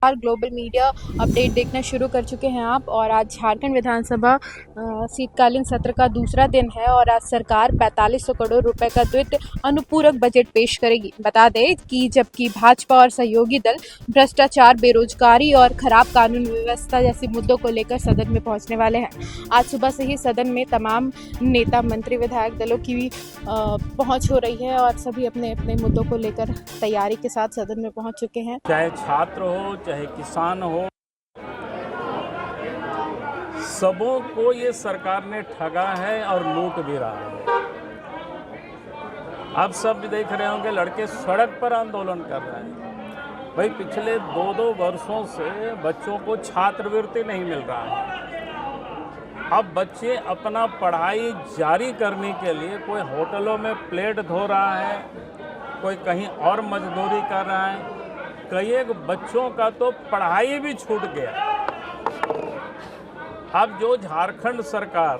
Global media update देखना शुरू कर चुके हैं आप। और आज झारखंड विधानसभा शीतकालीन सत्र का दूसरा दिन है और आज सरकार 4500 करोड़ रुपए का द्वित अनुपूरक बजट पेश करेगी। बता दें कि जबकि भाजपा और सहयोगी दल भ्रष्टाचार, बेरोजगारी और खराब कानून व्यवस्था जैसे मुद्दों को लेकर सदन में पहुंचने वाले हैं। आज सुबह से ही सदन में तमाम नेता, मंत्री, विधायक दलों की पहुंच हो रही है और सभी अपने अपने मुद्दों को लेकर तैयारी के साथ सदन में पहुंच चुके हैं। चाहे छात्र हो, चाहे किसान हो, सबों को ये सरकार ने ठगा है और लूट भी रहा है। आप सब भी देख रहे होंगे, लड़के सड़क पर आंदोलन कर रहे हैं। भाई, पिछले 2-2 वर्षों से बच्चों को छात्रवृत्ति नहीं मिल रहा है। अब बच्चे अपना पढ़ाई जारी करने के लिए कोई होटलों में प्लेट धो रहा है, कोई कहीं और मजदूरी कर रहा है। कई एक बच्चों का तो पढ़ाई भी छूट गया। अब जो झारखंड सरकार,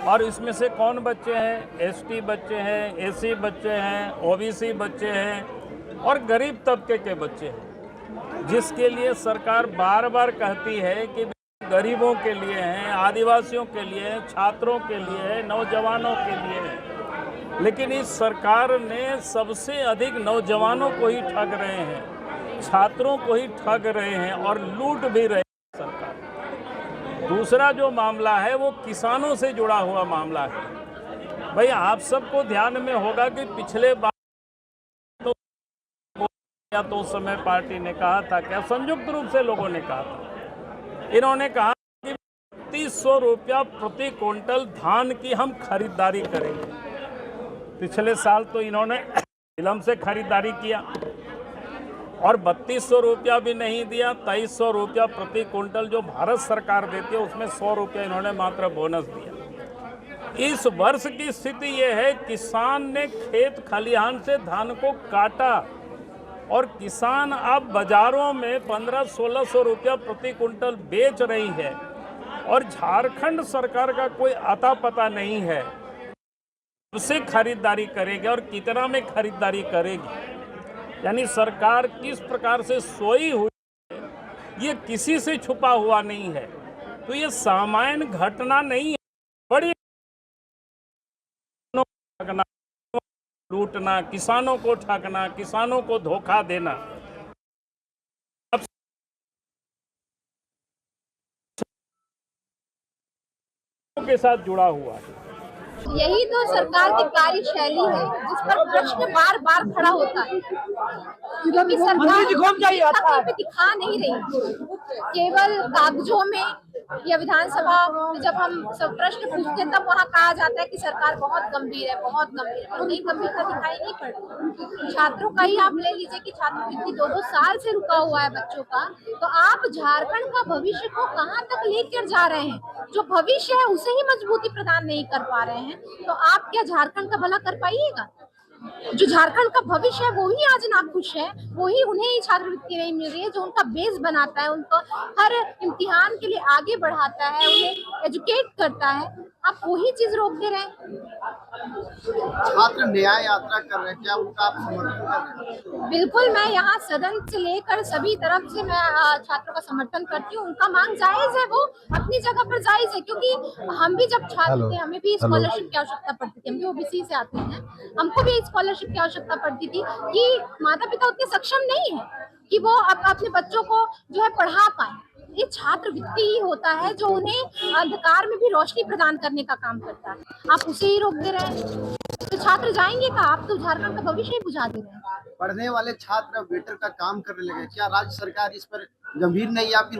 और इसमें से कौन बच्चे हैं? एसटी बच्चे हैं, एसी बच्चे हैं, ओबीसी बच्चे हैं और गरीब तबके के बच्चे हैं, जिसके लिए सरकार बार बार कहती है कि गरीबों के लिए हैं, आदिवासियों के लिए हैं, छात्रों के लिए है, नौजवानों के लिए है। लेकिन इस सरकार ने सबसे अधिक नौजवानों को ही ठग रहे हैं, छात्रों को ही ठग रहे हैं और लूट भी रहे हैं सरकार। दूसरा जो मामला है वो किसानों से जुड़ा हुआ मामला है। भाई, आप सबको ध्यान में होगा कि पिछले बार तो उस समय पार्टी ने कहा था, क्या संयुक्त रूप से लोगों ने कहा था, इन्होंने कहा कि 3200 रुपया प्रति क्विंटल धान की हम खरीदारी करेंगे। पिछले साल तो इन्होंने विलंब से खरीदारी किया और 3200 रुपया भी नहीं दिया। 2300 रुपया प्रति क्विंटल जो भारत सरकार देती है, उसमें 100 रुपया इन्होंने मात्र बोनस दिया। इस वर्ष की स्थिति ये है, किसान ने खेत खलिहान से धान को काटा और किसान अब बाजारों में 1500-1600 रुपया प्रति क्विंटल बेच रही है और झारखंड सरकार का कोई आता पता नहीं है उससे खरीदारी करेगी और कितना में खरीदारी करेगी। यानी सरकार किस प्रकार से सोई हुई है, ये किसी से छुपा हुआ नहीं है। तो ये सामान्य घटना नहीं है, बड़ी ठगना, लूटना, किसानों को ठगना, किसानों को धोखा देना के साथ जुड़ा हुआ है। यही तो सरकार की कार्यशैली है जिस पर प्रश्न बार बार खड़ा होता है, क्योंकि सरकार पे दिखा नहीं रही, केवल कागजों में या विधानसभा में जब हम सब प्रश्न पूछते हैं तब वहाँ कहा जाता है कि सरकार बहुत गंभीर है, बहुत गंभीर है, और नहीं गंभीरता दिखाई नहीं पड़ती। छात्रों का ही आप ले लीजिए कि छात्रवृत्ति 2-2 साल से रुका हुआ है बच्चों का, तो आप झारखंड का भविष्य को कहाँ तक लेकर जा रहे हैं? जो भविष्य है उसे ही मजबूती प्रदान नहीं कर पा रहे हैं, तो आप क्या झारखंड का भला कर पाइएगा? जो झारखंड का भविष्य है वो ही आज नाखुश है, वो ही, उन्हें ही छात्रवृत्ति नहीं मिल रही है, जो उनका बेस बनाता है, उनको हर इम्तिहान के लिए आगे बढ़ाता है, उन्हें एजुकेट करता है। आप वही चीज रोक दे रहे हैं। छात्र न्याय यात्रा कर रहे हैं, क्या उनका आप समर्थन कर रहे हैं? बिल्कुल, मैं यहाँ सदन से लेकर सभी तरफ से मैं छात्रों का समर्थन करती हूँ। उनका मांग जायज है, वो अपनी जगह पर जायज है, क्योंकि हम भी जब छात्र थे हमें भी स्कॉलरशिप की आवश्यकता पड़ती थी। हम भी ओबीसी से आते हैं, हमको भी स्कॉलरशिप की आवश्यकता पड़ती थी कि माता पिता उतने सक्षम नहीं है कि वो अपने बच्चों को जो है पढ़ा पाए। ये छात्रवृत्ति ही होता है जो उन्हें अंधकार में भी रोशनी प्रदान करने का काम करता है। आप उसे ही रोक दे रहे हैं, तो छात्र जाएंगे कहाँ? आप तो झारखंड का भविष्य ही बुझा दे रहे हैं। पढ़ने वाले छात्र वेटर का काम करने लगे, क्या राज्य सरकार इस पर गंभीर नहीं, या फिर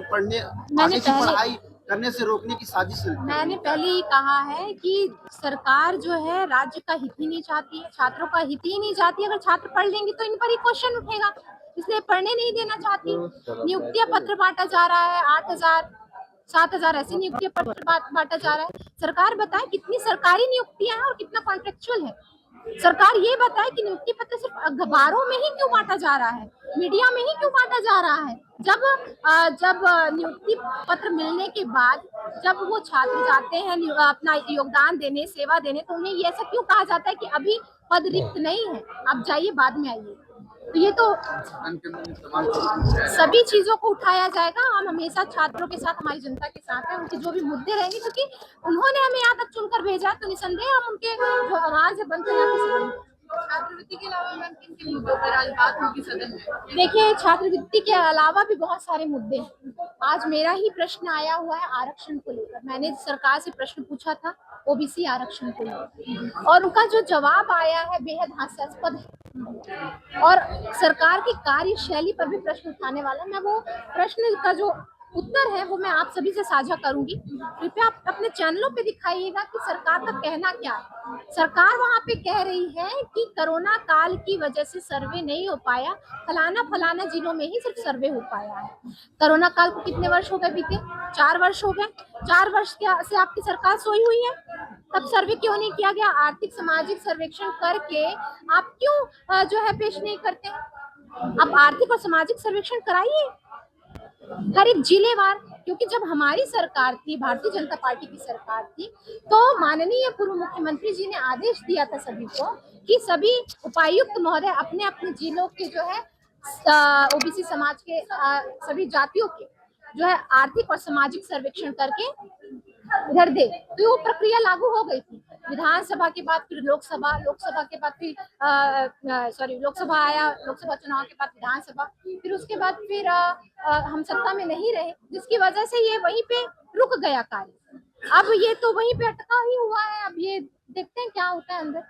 आगे की पढ़ाई करने से रोकने की साजिश है? मैंने पहले ही कहा है कि सरकार जो है राज्य का हित ही नहीं चाहती है, छात्रों का हित ही नहीं चाहती। अगर छात्र पढ़ लेंगे तो इन पर ही क्वेश्चन उठेगा, इसलिए पढ़ने नहीं देना चाहती। नियुक्तियां पत्र बांटा जा रहा है, 8000 7000 ऐसे नियुक्ति पत्र बांटा जा रहा है। सरकार बताए कितनी सरकारी नियुक्तियां हैं और कितना कॉन्ट्रेक्चुअल है। सरकार ये बताए कि नियुक्ति पत्र सिर्फ अखबारों में ही क्यों बांटा जा रहा है, मीडिया में ही क्यों बांटा जा रहा है? जब नियुक्ति पत्र मिलने के बाद जब वो छात्र जाते हैं अपना योगदान देने, सेवा देने, तो उन्हें ये ऐसा क्यों कहा जाता है कि अभी पद रिक्त नहीं है, आप जाइए, बाद में आइए? तो ये तो सभी चीजों को उठाया जाएगा। हम हमेशा छात्रों के साथ, हमारी जनता के साथ है। उनके जो भी मुद्दे रहेंगे, क्योंकि उन्होंने हमें यहाँ तक चुनकर भेजा, तो निसंदेह हम उनके जो आवाज है बनकर यहाँ पे सुनेंगे। छात्रवृत्ति के अलावा मैम किन किन मुद्दों पर आज बात होगी सदन में? देखिए, छात्रवृत्ति के अलावा भी बहुत सारे मुद्दे हैं। आज मेरा ही प्रश्न आया हुआ है आरक्षण को लेकर। मैंने सरकार से प्रश्न पूछा था ओबीसी आरक्षण को लेकर, और उनका जो जवाब आया है बेहद हास्यास्पद है। और सरकार की कार्यशैली पर भी प्रश्न उठाने वाला। मैं वो प्रश्न का जो उत्तर है वो मैं आप सभी से साझा करूंगी। कृपया आप अपने चैनलों पे दिखाइएगा कि सरकार का कहना क्या है। सरकार वहां पे कह रही है कि कोरोना काल की वजह से सर्वे नहीं हो पाया, फलाना जिलों में ही सिर्फ सर्वे हो पाया है। कोरोना काल को कितने वर्ष हो गए बीते? 4 वर्ष हो गए। 4 वर्ष से आपकी सरकार सोई हुई है। तब सर्वे क्यों नहीं किया गया? आर्थिक सामाजिक सर्वेक्षण करके आप क्यों जो है पेश नहीं करते? आप आर्थिक और सामाजिक सर्वेक्षण कराइए हर एक जिलेवार। क्योंकि जब हमारी सरकार थी, भारतीय जनता पार्टी की सरकार थी, तो माननीय पूर्व मुख्यमंत्री जी ने आदेश दिया था सभी को कि सभी उपायुक्त महोदय अपने अपने जिलों के जो है ओबीसी समाज के सभी जातियों के जो है आर्थिक और सामाजिक सर्वेक्षण करके इधर दे। तो वो प्रक्रिया लागू हो गई थी। विधानसभा के बाद फिर लोकसभा, लोकसभा के बाद फिर लोकसभा आया, लोकसभा चुनाव के बाद विधानसभा, फिर उसके बाद फिर हम सत्ता में नहीं रहे, जिसकी वजह से ये वहीं पे रुक गया कार्य। अब ये तो वहीं पे अटका ही हुआ है। अब ये देखते हैं क्या होता है अंदर।